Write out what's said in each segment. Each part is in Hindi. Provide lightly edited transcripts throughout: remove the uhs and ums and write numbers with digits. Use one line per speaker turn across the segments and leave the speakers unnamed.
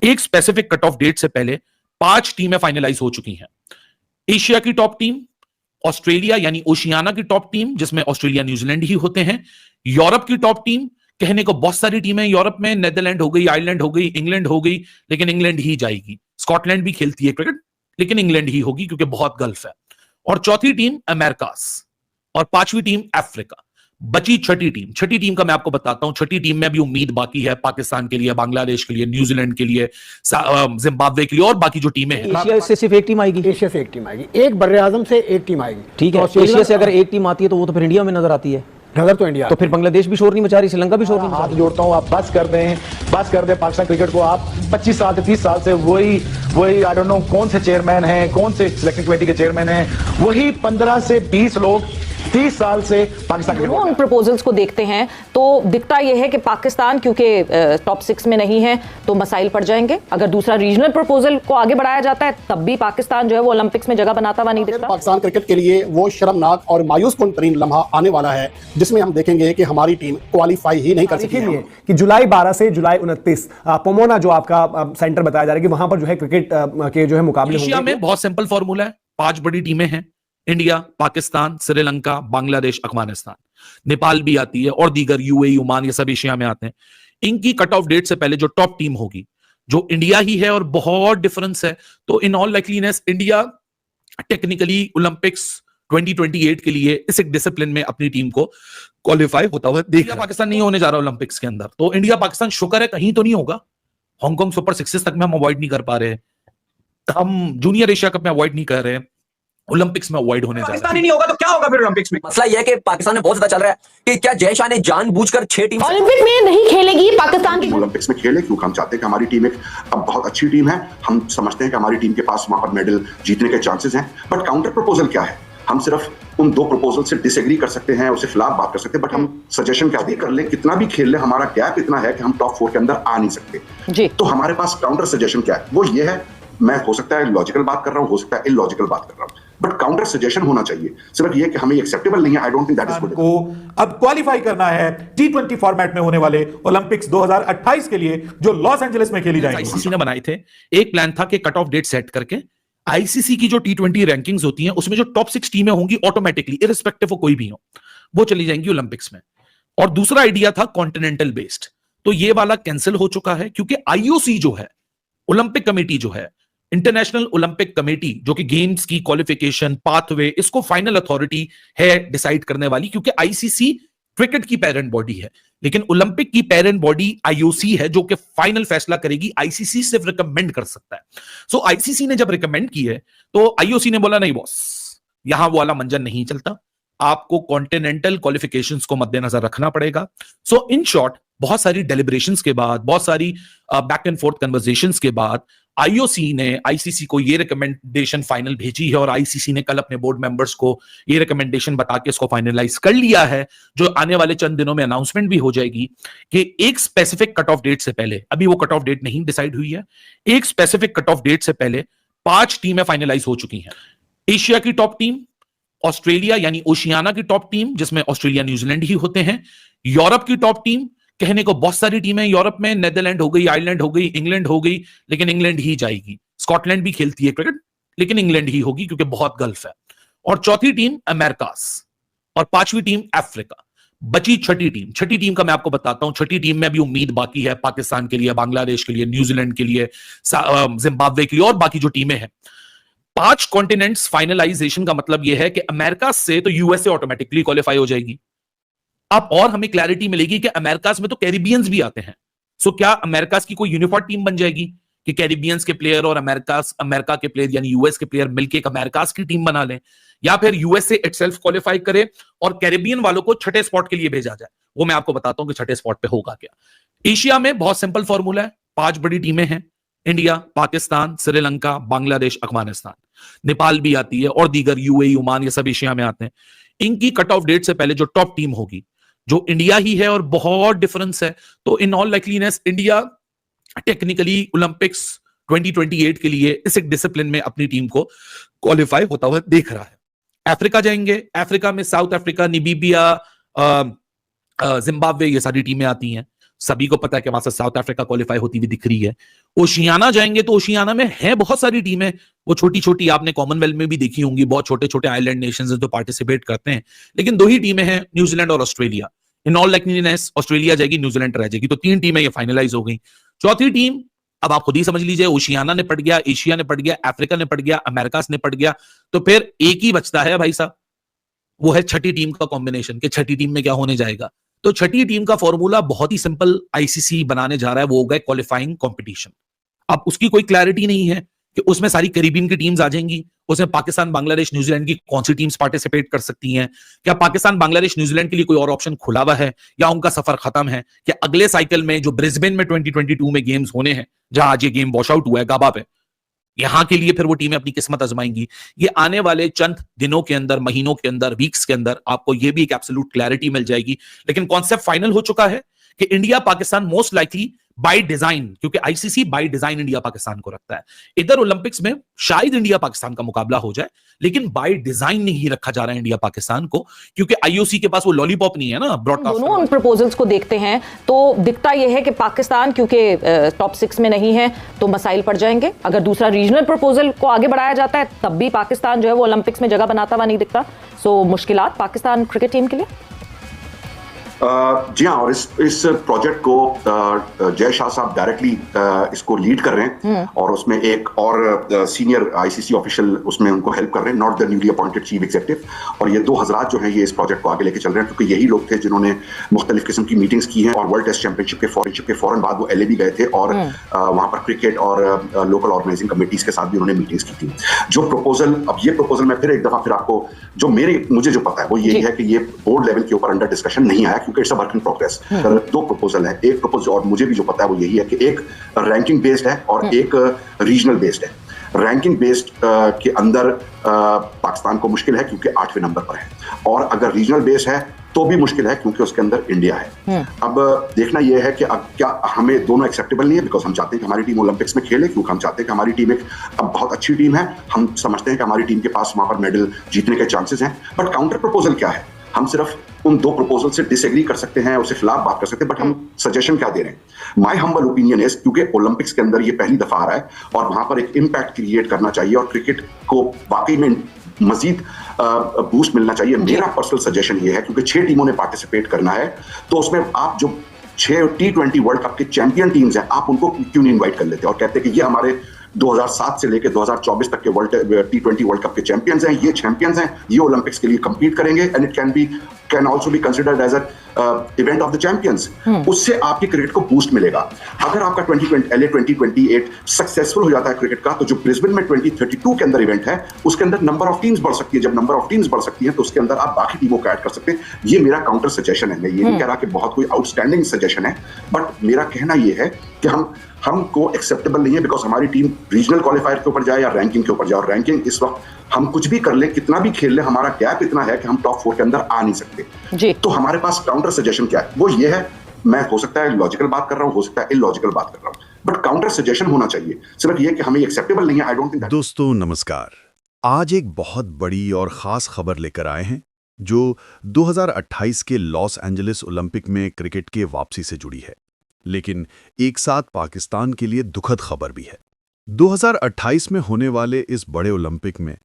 एक स्पेसिफिक कट ऑफ डेट से पहले 5 टीमें फाइनलाइज हो चुकी हैं। एशिया की टॉप टीम, ऑस्ट्रेलिया यानी ओशियाना की टॉप टीम जिसमें ऑस्ट्रेलिया न्यूजीलैंड ही होते हैं, यूरोप की टॉप टीम, कहने को बहुत सारी टीमें यूरोप में, नेदरलैंड हो गई, आयरलैंड हो गई, इंग्लैंड हो गई, लेकिन इंग्लैंड ही जाएगी। स्कॉटलैंड भी खेलती है क्रिकेट, लेकिन इंग्लैंड ही होगी क्योंकि बहुत गल्फ है। और चौथी टीम अमेरिकास, और पांचवी टीम अफ्रीका। बची छठी टीम का मैं आपको बताता हूं। छठी टीम में भी उम्मीद बाकी है पाकिस्तान के लिए, बांग्लादेश के लिए, न्यूजीलैंड के लिए, जिम्बाब्वे के लिए और बाकी जो टीमें हैं।
एशिया से सिर्फ एक टीम आएगी?
एशिया से एक टीम आएगी, एक बर्रे आजम से एक टीम आएगी।
ठीक है, तो एशिया से अगर एक टीम आती है तो वो तो फिर इंडिया में नजर आती है।
नजर तो इंडिया,
तो फिर बांग्लादेश भी शोर नहीं मचा रही, श्रीलंका भी शोर नहीं मचा रही।
हाथ जोड़ता हूं, आप बस कर दें पाकिस्तान क्रिकेट को। आप 25 साल से 30 साल से वही आई डोंट नो कौन से चेयरमैन हैं, कौन से सिलेक्टिंग कमेटी के चेयरमैन हैं, वही 15 से 20 लोग 30 साल से पाकिस्तान क्रिकेट।
उन प्रपोजल्स को देखते हैं तो दिखता यह है कि पाकिस्तान क्योंकि टॉप 6 में नहीं है तो मसाइल पड़ जाएंगे। अगर दूसरा रीजनल प्रपोजल को आगे बढ़ाया जाता है तब भी पाकिस्तान जो है वो ओलंपिक्स में जगह बनाता हुआ नहीं दिखता।
पाकिस्तान क्रिकेट के लिए वो शर्मनाक और मायूस कुन तरीन लम्हा आने वाला है जिसमें हम देखेंगे कि हमारी टीम क्वालिफाई ही नहीं कर सकी है।
कि जुलाई 12 से जुलाई 29 पोमोना जो आपका सेंटर बताया जा रहा है कि वहां पर जो है क्रिकेट के जो है मुकाबले होंगे।
एशिया में बहुत सिंपल फॉर्मूला है, 5 बड़ी टीमें हैं, इंडिया, पाकिस्तान, श्रीलंका, बांग्लादेश, अफगानिस्तान, नेपाल भी आती है और दीगर यूएई, ओमान, ये सब एशिया में आते हैं। इनकी कट ऑफ डेट से पहले जो टॉप टीम होगी, जो इंडिया ही है और बहुत डिफरेंस है, तो in all likeliness India technically Olympics 2028 के लिए इस एक डिसिप्लिन में अपनी टीम को क्वालिफाई होता हुआ देख। पाकिस्तान नहीं होने जा रहा ओलंपिक्स के अंदर, तो इंडिया पाकिस्तान शुक्र है कहीं तो नहीं होगा। हांगकांग सुपर 6 तक में हम अवॉइड नहीं कर पा रहे, हम जूनियर एशिया कप में अवॉइड नहीं कर रहे, ओलंपिक्स में अवॉइड होने जा रहा है।
पाकिस्तान ही नहीं होगा तो क्या होगा फिर ओलंपिक्स में? मसला यह है कि पाकिस्तान में बहुत ज्यादा चल रहा है कि क्या जयशाह ने जानबूझकर 6 टीम
ओलंपिक में नहीं खेलेगी पाकिस्तान की।
ओलंपिक्स में खेले क्योंकि हम चाहते हैं कि हमारी टीम एक अब बहुत अच्छी टीम है। हम समझते हैं कि हमारी टीम के पास वहां पर मेडल जीतने के चांसेस हैं। बट काउंटर प्रपोजल क्या है? हम सिर्फ उन 2 प्रपोजल से डिसएग्री कर सकते हैं, उससे खिलाफ बात कर सकते हैं, बट हम सजेशन क्या भी कर ले, कितना भी खेल ले, हमारा गैप इतना है कि हम टॉप 4 के अंदर आ नहीं सकते
जी।
तो हमारे पास काउंटर सजेशन क्या है? वो ये है, मैं हो सकता है लॉजिकल बात कर रहा हूं, हो सकता है इलॉजिकल बात कर रहा हूं, बट काउंटर सजेशन होना चाहिए। सिर्फ ये कि हमें एक्सेप्टेबल नहीं है, I don't think that is good.
को अब क्वालिफाई करना है T20 फॉर्मेट में होने वाले ओलंपिक्स 2028 के लिए जो लॉस एंजलिस में खेली जाएगी।
आईसीसी ने बनाए थे, एक प्लान था कि कट ऑफ डेट सेट करके आईसीसी की जो T20 रैंकिंग्स होती हैं उसमें जो टॉप 6 टीमें होंगी ऑटोमेटिकली इररिस्पेक्टिव ऑफ कोई भी हो वो चली जाएंगी ओलंपिक्स में। और दूसरा आइडिया था कॉन्टिनेंटल बेस्ड, तो ये वाला कैंसिल हो चुका है क्योंकि आईओसी जो है, ओलंपिक कमेटी जो है, इंटरनेशनल ओलंपिक कमेटी, जो कि गेम्स की क्वालिफिकेशन पाथवे इसको फाइनल अथॉरिटी है डिसाइड करने वाली, क्योंकि आईसीसी क्रिकेट की पेरेंट बॉडी है लेकिन ओलंपिक की पेरेंट बॉडी आईओसी है जो कि फाइनल फैसला करेगी। आईसीसी सिर्फ रिकमेंड कर सकता है। सो आईसीसी ने जब रिकमेंड की है तो आईओसी ने बोला नहीं बॉस, यहां वो वाला मंजर नहीं चलता, आपको कॉन्टिनेंटल क्वालिफिकेशंस को मद्देनजर रखना पड़ेगा। सो इन शॉर्ट बहुत सारी डेलिब्रेशंस के बाद, बहुत सारी बैक एंड फोर्थ कन्वर्सेशंस के बाद आईओसी ने आईसीसी को ये रिकमेंडेशन फाइनल भेजी है और आईसीसी ने कल अपने बोर्ड मेंबर्स को ये रिकमेंडेशन बता के इसको फाइनलाइज कर लिया है, जो आने वाले चंद दिनों में अनाउंसमेंट भी हो जाएगी कि एक स्पेसिफिक कट ऑफ डेट से पहले, अभी वो कट ऑफ डेट नहीं डिसाइड हुई है, एक स्पेसिफिक कट ऑफ डेट से पहले 5 टीमें फाइनलाइज हो चुकी हैं। एशिया की टॉप टीम, ऑस्ट्रेलिया यानी ओशियाना की टॉप टीम जिसमें ऑस्ट्रेलिया न्यूजीलैंड ही होते हैं, यूरोप की टॉप टीम, कहने को बहुत सारी टीमें यूरोप में, नेदरलैंड हो गई, आयरलैंड हो गई, इंग्लैंड हो गई, लेकिन इंग्लैंड ही जाएगी। स्कॉटलैंड भी खेलती है क्रिकेट, लेकिन इंग्लैंड ही होगी क्योंकि बहुत गल्फ है। और चौथी टीम अमेरिकास, और पांचवी टीम अफ्रीका। बची छठी टीम का मैं आपको बताता हूं। छठी टीम में भी उम्मीद बाकी है पाकिस्तान के लिए, बांग्लादेश के लिए, न्यूजीलैंड के लिए, जिम्बाब्वे के लिए और बाकी जो टीमें हैं। 5 कॉन्टिनेंट्स फाइनलाइजेशन का मतलब यह है कि अमेरिका से तो यूएसए ऑटोमेटिकली क्वालिफाई हो जाएगी। अब और हमें क्लैरिटी मिलेगी कि अमेरिकास में तो कैरिबियंस भी आते हैं। सो क्या अमेरिकास की कोई यूनिफॉर्म टीम बन जाएगी कि कैरिबियंस के प्लेयर और अमेरिका के प्लेयर यानी यूएस के प्लेयर मिलकर एक अमेरिकास की टीम बना लें, या फिर यूएसए इटसेल्फ क्वालिफाई करे और कैरिबियन वालों को छठे स्पॉट के लिए भेजा जाए। वो मैं आपको बताता हूं कि छठे स्पॉट पे होगा क्या। एशिया में बहुत सिंपल फॉर्मूला है, 5 बड़ी टीमें हैं, इंडिया, पाकिस्तान, श्रीलंका, बांग्लादेश, अफगानिस्तान, नेपाल भी आती है और दीगर यूएई, ओमान, ये सब एशिया में आते हैं। इनकी कट ऑफ डेट से पहले जो टॉप टीम होगी, जो इंडिया ही है और बहुत डिफरेंस है, तो in all likeliness India technically Olympics 2028 के लिए इस एक डिसिप्लिन में अपनी टीम को क्वालिफाई होता हुआ देख रहा है। अफ्रीका जाएंगे, अफ्रीका में साउथ अफ्रीका, नामीबिया, जिम्बाब्वे, ये सारी टीमें आती हैं। सभी को पता है कि वहां से साउथ अफ्रीका क्वालिफाई होती हुई दिख रही है। ओशियाना जाएंगे तो ओशियाना में है बहुत सारी टीमें, वो छोटी छोटी आपने कॉमनवेल्थ में भी देखी होंगी, बहुत छोटे छोटे आइलैंड नेशंस जो पार्टिसिपेट करते हैं, लेकिन 2 ही टीमें हैं, न्यूजीलैंड और ऑस्ट्रेलिया। इन ऑल लाइकलीनेस ऑस्ट्रेलिया जाएगी, न्यूजीलैंड रह जाएगी, तो 3 टीमें ये फाइनलाइज हो गई। चौथी टीम अब आप खुद ही समझ लीजिए, ओशियाना ने पट गया, एशिया ने पट गया, अफ्रीका ने पट गया, अमेरिका ने पट गया, तो फिर एक ही बचता है भाई साहब, वो है छठी टीम का कॉम्बिनेशन, कि छठी टीम में क्या होने जाएगा। तो छठी टीम का फॉर्मूला बहुत ही सिंपल आईसीसी बनाने जा रहा है, वो होगा क्वालिफाइंग कंपटीशन। अब उसकी कोई क्लैरिटी नहीं है कि उसमें सारी कैरिबियन की टीम्स आ जाएंगी, उसमें पाकिस्तान, बांग्लादेश, न्यूजीलैंड की कौन सी टीम्स पार्टिसिपेट कर सकती हैं, क्या पाकिस्तान, बांग्लादेश, न्यूजीलैंड के लिए कोई और ऑप्शन खुला हुआ है, या उनका सफर खत्म है, क्या अगले साइकिल में जो ब्रिस्बेन में 2022 में गेम्स होने हैं, जहां आज ये गेम वॉश आउट हुआ है गाबा पे, यहां के लिए फिर वो टीमें अपनी किस्मत आजमाएंगी। ये आने वाले चंद दिनों के अंदर, महीनों के अंदर, वीक्स के अंदर आपको ये भी एक एब्सोल्यूट क्लैरिटी मिल जाएगी। लेकिन कॉन्सेप्ट फाइनल हो चुका है कि India Pakistan most likely by design, क्योंकि ICC by design India Pakistan को रखता है, इधर ओलंपिक्स में शायद इंडिया पाकिस्तान का मुकाबला हो जाए, लेकिन बाय डिजाइन नहीं रखा जा रहा है इंडिया पाकिस्तान को, क्योंकि आईओसी के पास वो लॉलीपॉप नहीं है ना ब्रॉडकास्ट।
दोनों उन प्रपोजल्स को देखते हैं तो दिखता यह है कि पाकिस्तान क्योंकि टॉप 6 में नहीं है तो मसाइल पड़ जाएंगे। अगर दूसरा रीजनल प्रपोजल को आगे बढ़ाया जाता है तब भी पाकिस्तान जो है वो ओलंपिक्स में जगह बनाता हुआ नहीं दिखता। सो मुश्किलात पाकिस्तान क्रिकेट टीम के लिए।
जी हाँ, और इस प्रोजेक्ट को जय शाह साहब डायरेक्टली इसको लीड कर रहे हैं, और उसमें एक और सीनियर आईसीसी ऑफिशियल उसमें उनको हेल्प कर रहे हैं, not the newly appointed chief executive. और ये 2 हज़रात जो हैं ये इस प्रोजेक्ट को आगे लेके चल रहे हैं, क्योंकि यही लोग थे जिन्होंने मुख्तलिफ किस्म की मीटिंग्स की हैं, और वर्ल्ड टेस्ट चैंपियनशिप के फौरन बाद वो LA भी गए थे, और वहां पर क्रिकेट और लोकल ऑर्गेनाइजिंग कमेटीज के साथ भी उन्होंने मीटिंग्स की थी। जो प्रपोजल, अब ये प्रपोजल मैं फिर एक दफा फिर आपको जो मुझे जो पता है वो यही है कि ये बोर्ड लेवल के ऊपर अंडर डिस्कशन नहीं आया, क्योंकि it's a work in progress. 2 proposal है, एक प्रपोजल, और मुझे भी जो पता है वो यही है कि एक रैंकिंग बेस्ड है और एक रीजनल बेस्ड है। रैंकिंग बेस्ड के अंदर पाकिस्तान को मुश्किल है क्योंकि 8वें नंबर पर है, और अगर रीजनल बेस्ड है तो भी मुश्किल है क्योंकि उसके अंदर इंडिया है। अब देखना यह है कि अब क्या हमें दोनों एक्सेप्टेबल नहीं है, बिकॉज हम चाहते हैं कि हमारी टीम ओलंपिक्स में खेले, क्योंकि हम चाहते हैं कि हमारी टीम एक अब बहुत अच्छी टीम है, हम समझते हैं कि हमारी टीम के पास वहां पर मेडल जीतने के चांसेस हैं। बट काउंटर प्रपोजल क्या है, हम सिर्फ उन 2 प्रपोजल से डिसएग्री कर सकते हैं, उससे खिलाफ बात कर सकते हैं, बट हम सजेशन क्या दे रहे हैं। माय हम्बल ओपिनियन इज, क्योंकि ओलंपिक्स के अंदर ये पहली दफा आ रहा है और वहां पर एक इम्पैक्ट क्रिएट करना चाहिए और क्रिकेट को वाकई में मजीद बूस्ट मिलना चाहिए। मेरा पर्सनल सजेशन ये है, क्योंकि 6 टीमों ने पार्टिसिपेट करना है, तो उसमें आप जो 6 T20 वर्ल्ड कप के चैंपियन टीम्स हैं, आप उनको क्यों नहीं इन्वाइट कर लेते और कहते कि ये हमारे 2007 से लेकर 2024 तक के T20 वर्ल्ड कप के चैंपियंस हैं, ये चैंपियंस हैं, ये ओलंपिक्स के लिए compete करेंगे, and it can also be considered as event of the champions. उससे आपकी क्रिकेट को बूस्ट मिलेगा। अगर आपका 2028 सक्सेसफुल हो जाता है क्रिकेट का, तो जो ब्रिस्बेन में 2032 के अंदर इवेंट है, उसके अंदर नंबर ऑफ टीम्स बढ़ सकती है। जब नंबर ऑफ टीम्स बढ़ सकती है तो उसके अंदर आप बाकी टीमों को ऐड कर सकते हैं। ये मेरा काउंटर सजेशन है। मैं ये नहीं कह रहा कि बहुत कोई आउटस्टैंडिंग सजेशन है, बट मेरा कहना यह है कि हमको एक्सेप्टेबल नहीं है, बिकॉज हमारी टीम रीजनल क्वालिफायर के ऊपर जाए या रैंकिंग के ऊपर जाए, और रैंकिंग इस वक्त हम कुछ भी कर ले, कितना भी खेल ले, हमारा गैप इतना है कि हम टॉप 4 के अंदर आ नहीं सकते
जी।
तो हमारे पास काउंटर सजेशन क्या है, वो ये है, मैं हो सकता है लॉजिकल बात कर रहा हूं, हो सकता है इलॉजिकल बात कर रहा हूं, बट काउंटर सजेशन होना चाहिए। सिर्फ ये कि हमें एक्सेप्टेबल नहीं है, आई डोंट थिंक।
दोस्तों नमस्कार, आज एक बहुत बड़ी और खास खबर लेकर आए हैं जो 2028 के लॉस एंजलिस ओलंपिक में क्रिकेट के वापसी से जुड़ी है, लेकिन एक साथ पाकिस्तान के लिए दुखद खबर भी है। 2028 में होने वाले इस बड़े ओलंपिक में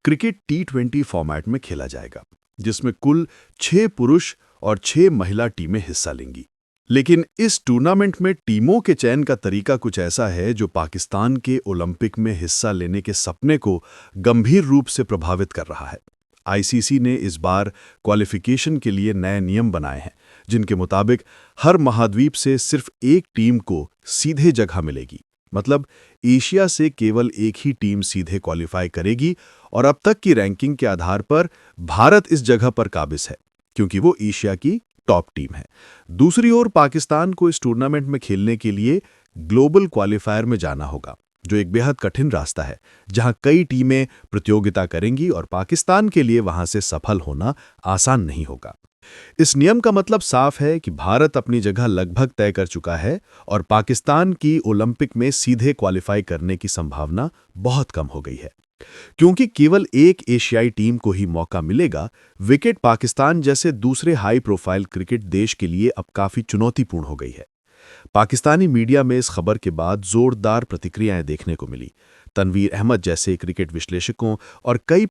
क्रिकेट T20 फॉर्मेट में खेला जाएगा, जिसमें कुल 6 पुरुष और 6 महिला टीमें हिस्सा लेंगी। लेकिन इस टूर्नामेंट में टीमों के चयन का तरीका कुछ ऐसा है जो पाकिस्तान के ओलंपिक में हिस्सा लेने के सपने को गंभीर रूप से प्रभावित कर रहा है। आईसीसी ने इस बार क्वालिफिकेशन के लिए नए नियम बनाए हैं, जिनके मुताबिक हर महाद्वीप से सिर्फ एक टीम को सीधे जगह मिलेगी। मतलब एशिया से केवल एक ही टीम सीधे क्वालिफाई करेगी, और अब तक की रैंकिंग के आधार पर भारत इस जगह पर काबिज है, क्योंकि वो एशिया की टॉप टीम है। दूसरी ओर पाकिस्तान को इस टूर्नामेंट में खेलने के लिए ग्लोबल क्वालिफायर में जाना होगा, जो एक बेहद कठिन रास्ता है, जहां कई टीमें प्रतियोगिता करेंगी और पाकिस्तान के लिए वहां से सफल होना आसान नहीं होगा। इस नियम का मतलब साफ है कि भारत अपनी जगह लगभग तय कर चुका है और पाकिस्तान की ओलंपिक में सीधे क्वालिफाई करने की संभावना बहुत कम हो गई है। क्योंकि केवल एक एशियाई टीम को ही मौका मिलेगा, विकेट पाकिस्तान जैसे दूसरे हाई प्रोफाइल क्रिकेट देश के लिए अब काफी चुनौतीपूर्ण हो गई है। पाकिस्तानी मीडिया में इस खबर के बाद जोरदार प्रतिक्रियाएं देखने को मिली। तनवीर अहमद जैसे क्रिकेट विश्लेषकों और कई